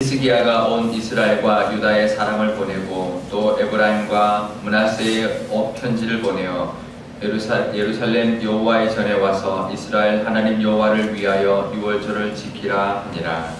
히스기야가 온 이스라엘과 유다의 사람을 보내고 또 에브라임과 므낫세의 편지를 보내어 예루살렘 여호와의 전에 와서 이스라엘 하나님 여호와를 위하여 유월절을 지키라 하니라.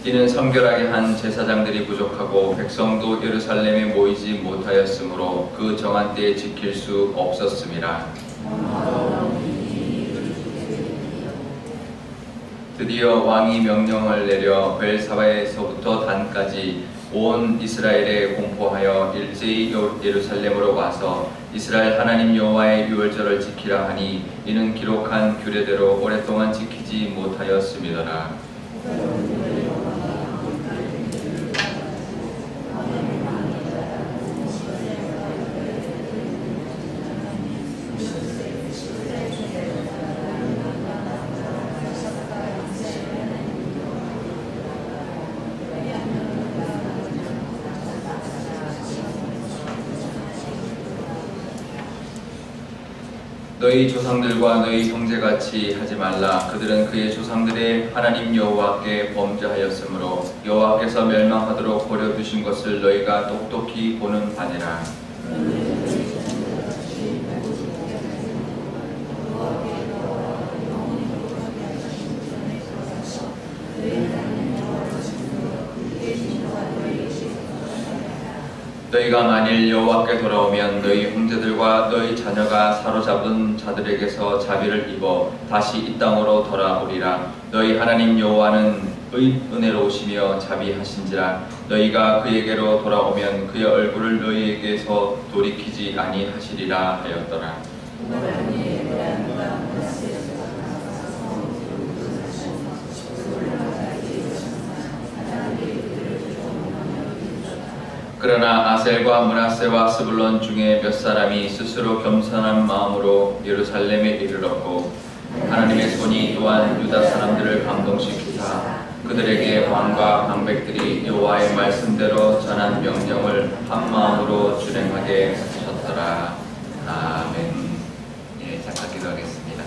이는 성결하게 한 제사장들이 부족하고 백성도 예루살렘에 모이지 못하였으므로 그 정한 때에 지킬 수 없었음이라. 드디어 왕이 명령을 내려 벨사바에서부터 단까지 온 이스라엘에 공포하여 일제히 예루살렘으로 와서 이스라엘 하나님 여호와의 유월절을 지키라 하니 이는 기록한 규례대로 오랫동안 지키지 못하였음이더라. 너희 조상들과 너희 형제같이 하지 말라. 그들은 그의 조상들의 하나님 여호와께 범죄하였으므로 여호와께서 멸망하도록 버려두신 것을 너희가 똑똑히 보는 바니라. 너희가 만일 여호와께 돌아오면 너희 형제들과 너희 자녀가 사로잡은 자들에게서 자비를 입어 다시 이 땅으로 돌아오리라. 너희 하나님 여호와는 은혜로우시며 자비하신지라. 너희가 그에게로 돌아오면 그의 얼굴을 너희에게서 돌이키지 아니하시리라 하였더라. 그러나 아셀과 므낫세와 스불론 중에 몇 사람이 스스로 겸손한 마음으로 예루살렘에 이르렀고 하나님의 손이 또한 유다 사람들을 감동시키사 그들에게 왕과 방백들이 여호와의 말씀대로 전한 명령을 한 마음으로 준행하게 하셨더라. 아멘. 예, 잠깐 기도하겠습니다.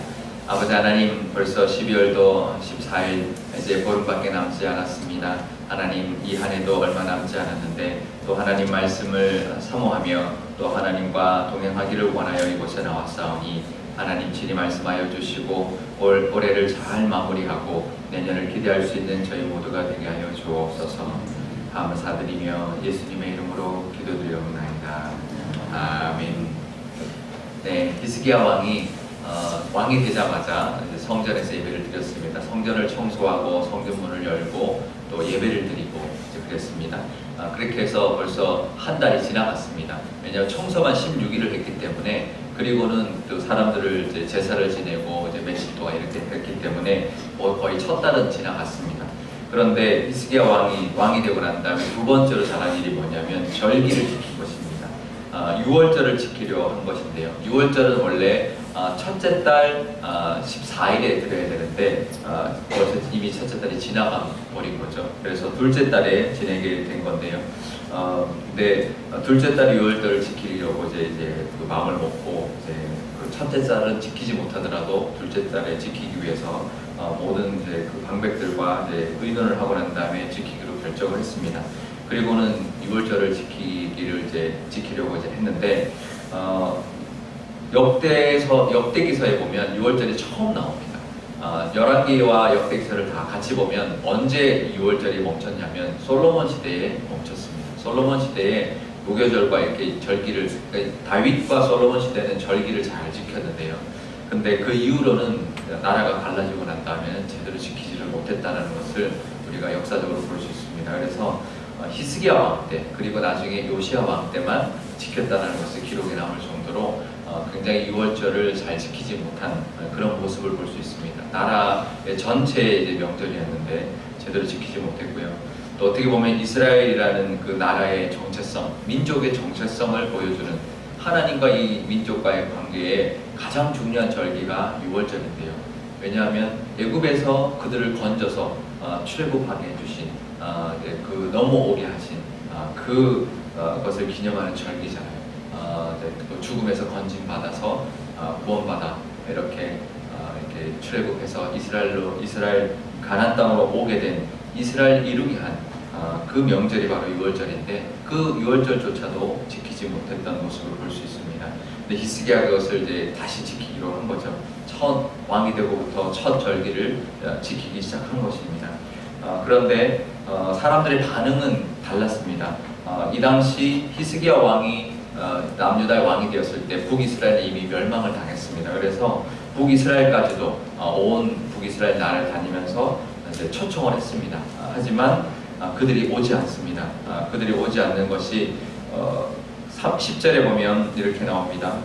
아버지 하나님, 벌써 12월도 14일 이제 보름밖에 남지 않았습니다. 하나님, 이 한 해도 얼마 남지 않았는데 또 하나님 말씀을 사모하며 또 하나님과 동행하기를 원하여 이곳에 나왔사오니 하나님 친히 말씀하여 주시고 올해를 잘 마무리하고 내년을 기대할 수 있는 저희 모두가 되게 하여 주옵소서. 감사드리며 예수님의 이름으로 기도드리옵나이다. 아멘. 네, 히스기야 왕이 되자마자 성전에서 예배를 드렸습니다. 성전을 청소하고 성전문을 열고 또 예배를 드리고 그랬습니다. 그렇게 해서 벌써 한 달이 지나갔습니다. 왜냐하면 청소만 16일을 했기 때문에, 그리고는 또 사람들을 이제 제사를 지내고 이제 며칠 동안 이렇게 했기 때문에 거의 첫 달은 지나갔습니다. 그런데 히스기야 왕이 되고 난 다음에 두 번째로 잘한 일이 뭐냐면 절기를 지킨 것입니다. 6월절을 지키려 한 것인데요. 6월절은 원래 첫째 달 14일에 드려야 되는데 벌써 이미 첫째 달이 지나가 버린 거죠. 그래서 둘째 달에 지내게 된 건데요. 근데 둘째 달 6월절을 지키려고 이제 그 마음을 먹고 이제 그 첫째 달은 지키지 못하더라도 둘째 달에 지키기 위해서 모든 이제 그 방백들과 이제 의논을 하고 난 다음에 지키기로 결정을 했습니다. 그리고는 6월절을 지키려고 이제 했는데 역대기서에 보면 6월절이 처음 나옵니다. 열왕기와 역대기서를 다 같이 보면 언제 6월절이 멈췄냐면 솔로몬 시대에 멈췄습니다. 솔로몬 시대에 무교절과 이렇게 절기를, 다윗과 솔로몬 시대는 절기를 잘 지켰는데요. 근데 그 이후로는 나라가 갈라지고 난 다음에는 제대로 지키지를 못했다는 것을 우리가 역사적으로 볼 수 있습니다. 그래서 히스기야 왕 때, 그리고 나중에 요시야 왕 때만 지켰다는 것이 기록에 남을 정도로 굉장히 6월절을 잘 지키지 못한 그런 모습을 볼 수 있습니다. 나라의 전체의 이제 명절이었는데 제대로 지키지 못했고요. 또 어떻게 보면 이스라엘이라는 그 나라의 정체성, 민족의 정체성을 보여주는 하나님과 이 민족과의 관계에 가장 중요한 절기가 6월절인데요. 왜냐하면 애굽에서 그들을 건져서 출애굽하게 해주신 그 넘어오게 하신 그것을 기념하는 절기잖아요. 또 죽음에서 건짐받아서 구원받아 이렇게 출애굽해서 이스라엘 가나안 땅으로 오게 된 이스라엘 이루게 한 그 명절이 바로 유월절인데 그 유월절조차도 지키지 못했던 모습을 볼 수 있습니다. 근데 히스기야가 그것을 이제 다시 지키기로 한 거죠. 첫 왕이 되고부터 첫 절기를 지키기 시작한 것입니다. 그런데 사람들의 반응은 달랐습니다. 이 당시 히스기야 왕이 남유다의 왕이 되었을 때 북이스라엘이 이미 멸망을 당했습니다. 그래서 북이스라엘까지도 온 북이스라엘 나라를 다니면서 이제 초청을 했습니다. 하지만 그들이 오지 않습니다. 그들이 오지 않는 것이 10절에 보면 이렇게 나옵니다.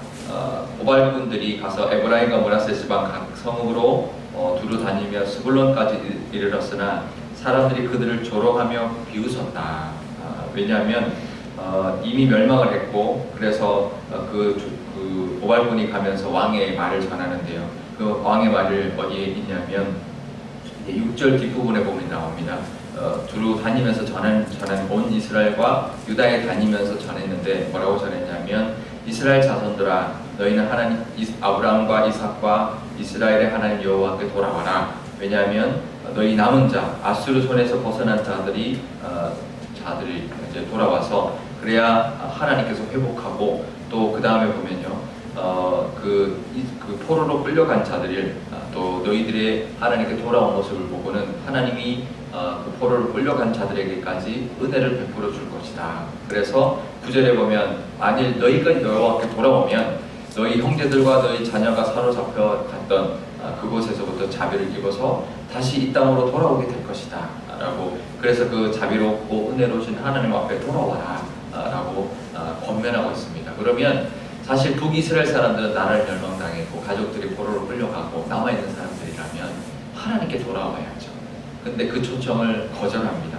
오발꾼들이 가서 에브라임과 므낫세 지방 각 성읍으로 두루 다니며 스불론까지 이르렀으나 사람들이 그들을 조롱하며 비웃었다. 왜냐하면 이미 멸망을 했고 그래서 그 오발꾼이 가면서 왕의 말을 전하는데요. 그 왕의 말을 어디에 있냐면 6절 뒷부분에 보면 나옵니다. 두루 다니면서 전한 온 이스라엘과 유다에 다니면서 전했는데 뭐라고 전했냐면 이스라엘 자손들아 너희는 하나님 아브라함과 이삭과 이스라엘의 하나님 여호와께 돌아와라. 왜냐하면 너희 남은 자 아수르 손에서 벗어난 자들이 이제 돌아와서 그래야 하나님께서 회복하고 또 그 다음에 보면요 그 포로로 끌려간 자들을 또 너희들의 하나님께 돌아온 모습을 보고는 하나님이 그 포로로 끌려간 자들에게까지 은혜를 베풀어 줄 것이다. 그래서 9절에 보면 만일 너희가 여호와께 돌아오면 너희 형제들과 너희 자녀가 사로잡혀 갔던 그곳에서부터 자비를 입어서 다시 이 땅으로 돌아오게 될 것이다 라고 그래서 그 자비롭고 은혜로우신 하나님 앞에 돌아와라 라고 권면하고 있습니다. 그러면 사실 북이스라엘 사람들은 나라를 멸망당했고 가족들이 포로로 끌려가고 남아있는 사람들이라면 하나님께 돌아와야죠. 근데 그 초청을 거절합니다.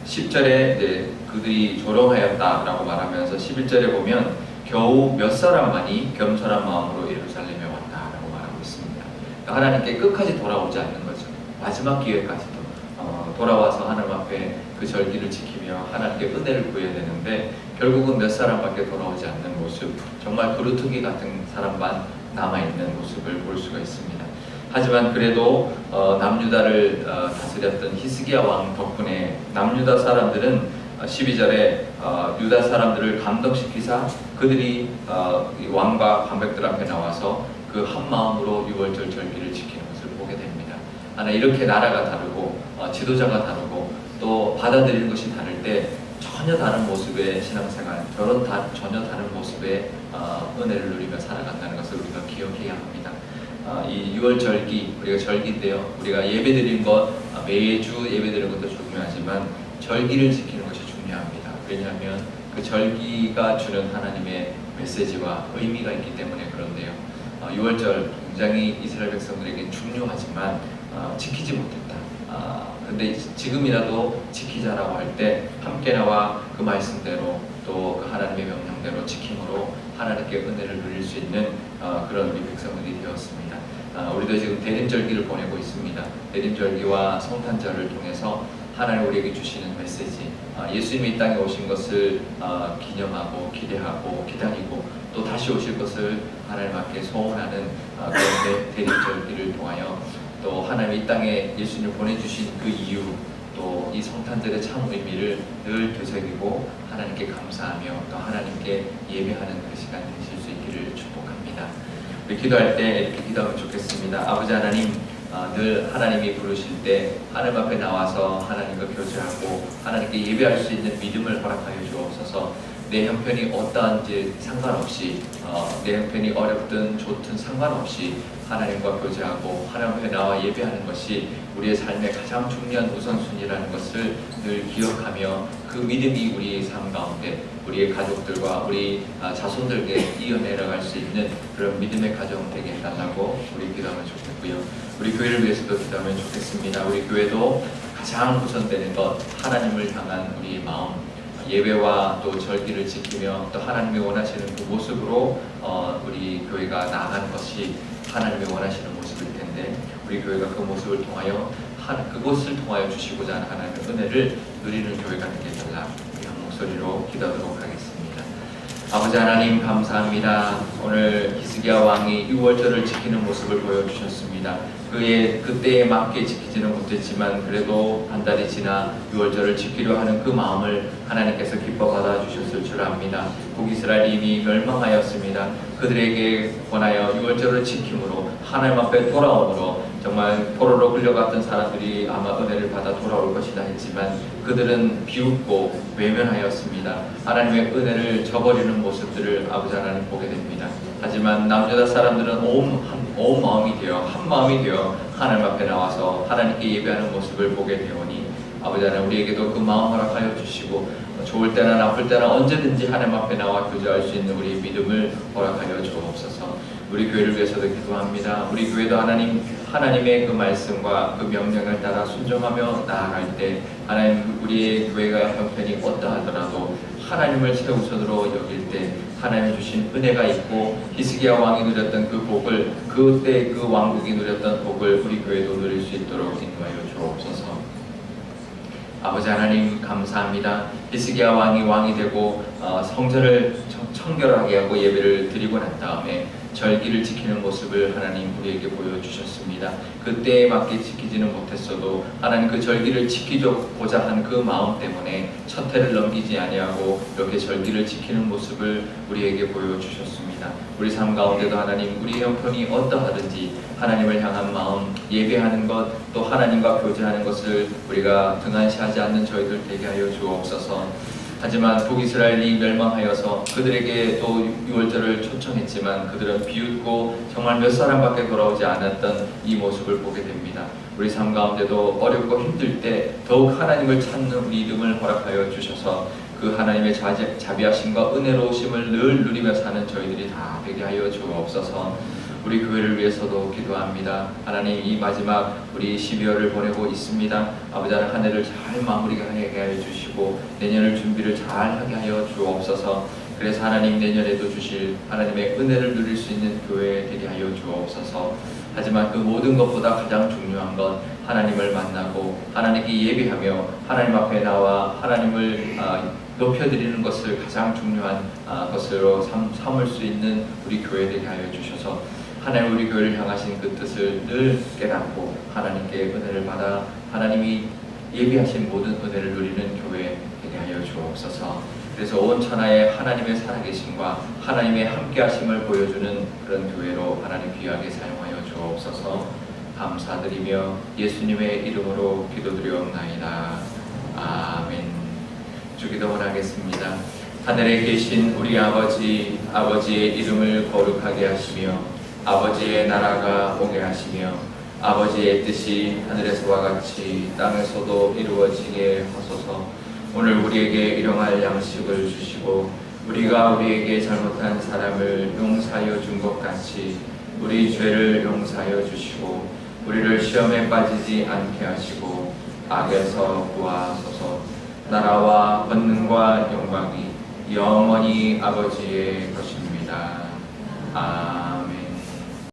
10절에 이제 그들이 조롱하였다라고 말하면서 11절에 보면 겨우 몇 사람만이 겸손한 마음으로 예루살렘에 왔다라고 말하고 있습니다. 그러니까 하나님께 끝까지 돌아오지 않는 거죠. 마지막 기회까지도 돌아와서 하나님 앞에 그 절기를 지키며 하나님께 은혜를 구해야 되는데 결국은 몇 사람밖에 돌아오지 않는 모습, 정말 그루터기 같은 사람만 남아있는 모습을 볼 수가 있습니다. 하지만 그래도 남유다를 다스렸던 히스기야 왕 덕분에 남유다 사람들은 12절에 유다 사람들을 감동시키사 그들이 왕과 방백들 앞에 나와서 그 한 마음으로 유월절 절기를 지키는 것을 보게 됩니다. 하나 이렇게 나라가 다르고 지도자가 다르고 또 받아들이는 것이 다를 때 전혀 다른 모습의 신앙생활, 전혀 다른 모습의 은혜를 누리며 살아간다는 것을 우리가 기억해야 합니다. 이 유월절기, 우리가 절기인데요. 우리가 예배드리는 것, 매주 예배드리는 것도 중요하지만 절기를 지키는 것이 중요합니다. 왜냐하면 그 절기가 주는 하나님의 메시지와 의미가 있기 때문에 그런데요. 유월절 굉장히 이스라엘 백성들에게 중요하지만 지키지 못했다. 근데 지금이라도 지키자라고 할 때 함께 나와 그 말씀대로 또 그 하나님의 명령대로 지킴으로 하나님께 은혜를 누릴 수 있는 그런 우리 백성들이 되었습니다. 우리도 지금 대림절기를 보내고 있습니다. 대림절기와 성탄절을 통해서 하나님 우리에게 주시는 메시지, 예수님이 이 땅에 오신 것을 기념하고 기대하고 기다리고 또 다시 오실 것을 하나님 앞에 소원하는 그런 대림절기를 통하여 또 하나님 이 땅에 예수님을 보내주신 그 이유 또 이 성탄절의 참 의미를 늘 되새기고 하나님께 감사하며 또 하나님께 예배하는 그 시간 되실 수 있기를 축복합니다. 우리 기도할 때 이렇게 기도하면 좋겠습니다. 아버지 하나님, 늘 하나님이 부르실 때 하나님 앞에 나와서 하나님과 교제하고 하나님께 예배할 수 있는 믿음을 허락하여 주옵소서. 내 형편이 어떠한지 상관없이 내 형편이 어렵든 좋든 상관없이 하나님과 교제하고 하나님 앞에 나와 예배하는 것이 우리의 삶의 가장 중요한 우선순위라는 것을 늘 기억하며 그 믿음이 우리의 삶 가운데 우리의 가족들과 우리 자손들에게 이어내려갈 수 있는 그런 믿음의 가정 되게 해달라고 우리 기도하면 좋겠고요. 우리 교회를 위해서도 기도하면 좋겠습니다. 우리 교회도 가장 우선되는 것 하나님을 향한 우리의 마음, 예배와 또 절기를 지키며 또 하나님이 원하시는 그 모습으로 우리 교회가 나아가는 것이 하나님이 원하시는 모습일 텐데 우리 교회가 그 모습을 통하여 그곳을 통하여 주시고자 하는 하나님의 은혜를 누리는 교회가 되게 해달라. 이 한 목소리로 기도하도록 하겠습니다. 아버지 하나님 감사합니다. 오늘 히스기야 왕이 유월절을 지키는 모습을 보여주셨습니다. 그때에 맞게 지키지는 못했지만 그래도 한 달이 지나 유월절을 지키려 하는 그 마음을 하나님께서 기뻐 받아주셨을 줄 압니다. 북이스라엘이 이미 멸망하였습니다. 그들에게 권하여 유월절을 지킴으로 하나님 앞에 돌아오므로 정말 포로로 끌려갔던 사람들이 아마 은혜를 받아 돌아올 것이다 했지만 그들은 비웃고 외면하였습니다. 하나님의 은혜를 저버리는 모습들을 아버지 하나님 보게 됩니다. 하지만 남유다 사람들은 온 마음이 되어 한 마음이 되어 하나님 앞에 나와서 하나님께 예배하는 모습을 보게 되오니 아버지 하나님 우리에게도 그 마음 허락하여 주시고 좋을 때나 나쁠 때나 언제든지 하나님 앞에 나와 교제할 수 있는 우리의 믿음을 허락하여 주옵소서. 우리 교회를 위해서도 기도합니다. 우리 교회도 하나님의 그 말씀과 그 명령을 따라 순종하며 나아갈 때 하나님 우리의 교회가 형편이 어떠하더라도 하나님을 최우선으로 여길 때 하나님 주신 은혜가 있고 히스기야 왕이 누렸던 그 복을 그때 그 왕국이 누렸던 복을 우리 교회도 누릴 수 있도록 인도하여 주옵소서. 아버지 하나님 감사합니다. 히스기야 왕이 되고 성전을 청결하게 하고 예배를 드리고 난 다음에 절기를 지키는 모습을 하나님 우리에게 보여주셨습니다. 그때에 맞게 지키지는 못했어도 하나님 그 절기를 지키고자 한 그 마음 때문에 첫 해를 넘기지 아니하고 이렇게 절기를 지키는 모습을 우리에게 보여주셨습니다. 우리 삶 가운데도 하나님 우리 형편이 어떠하든지 하나님을 향한 마음, 예배하는 것, 또 하나님과 교제하는 것을 우리가 등한시하지 않는 저희들 되게 하여 주옵소서. 하지만 북이스라엘이 멸망하여서 그들에게 또 유월절을 초청했지만 그들은 비웃고 정말 몇 사람밖에 돌아오지 않았던 이 모습을 보게 됩니다. 우리 삶 가운데도 어렵고 힘들 때 더욱 하나님을 찾는 우리 믿음을 허락하여 주셔서 그 하나님의 자비하심과 은혜로우심을 늘 누리며 사는 저희들이 다 되게 하여 주옵소서. 우리 교회를 위해서도 기도합니다. 하나님 이 마지막 우리 12월을 보내고 있습니다. 아버지 하나님 한 해를 잘 마무리하게 하여 주시고 내년을 준비를 잘 하게 하여 주옵소서. 그래서 하나님 내년에도 주실 하나님의 은혜를 누릴 수 있는 교회 되게 하여 주옵소서. 하지만 그 모든 것보다 가장 중요한 건 하나님을 만나고 하나님께 예배하며 하나님 앞에 나와 하나님을 높여드리는 것을 가장 중요한 것으로 삼을 수 있는 우리 교회 되게 하여 주셔서 하나님 우리 교회를 향하신 그 뜻을 늘 깨닫고 하나님께 은혜를 받아 하나님이 예비하신 모든 은혜를 누리는 교회 되게 하여 주옵소서. 그래서 온 천하에 하나님의 살아계심과 하나님의 함께하심을 보여주는 그런 교회로 하나님 귀하게 사용하여 주옵소서. 감사드리며 예수님의 이름으로 기도드리옵나이다. 아멘. 주기도 원하겠습니다. 하늘에 계신 우리 아버지의 이름을 거룩하게 하시며 아버지의 나라가 오게 하시며 아버지의 뜻이 하늘에서와 같이 땅에서도 이루어지게 하소서. 오늘 우리에게 일용할 양식을 주시고 우리가 우리에게 잘못한 사람을 용서하여 준 것 같이 우리 죄를 용서하여 주시고 우리를 시험에 빠지지 않게 하시고 악에서 구하소서. 나라와 권능과 영광이 영원히 아버지의 것입니다. 아멘.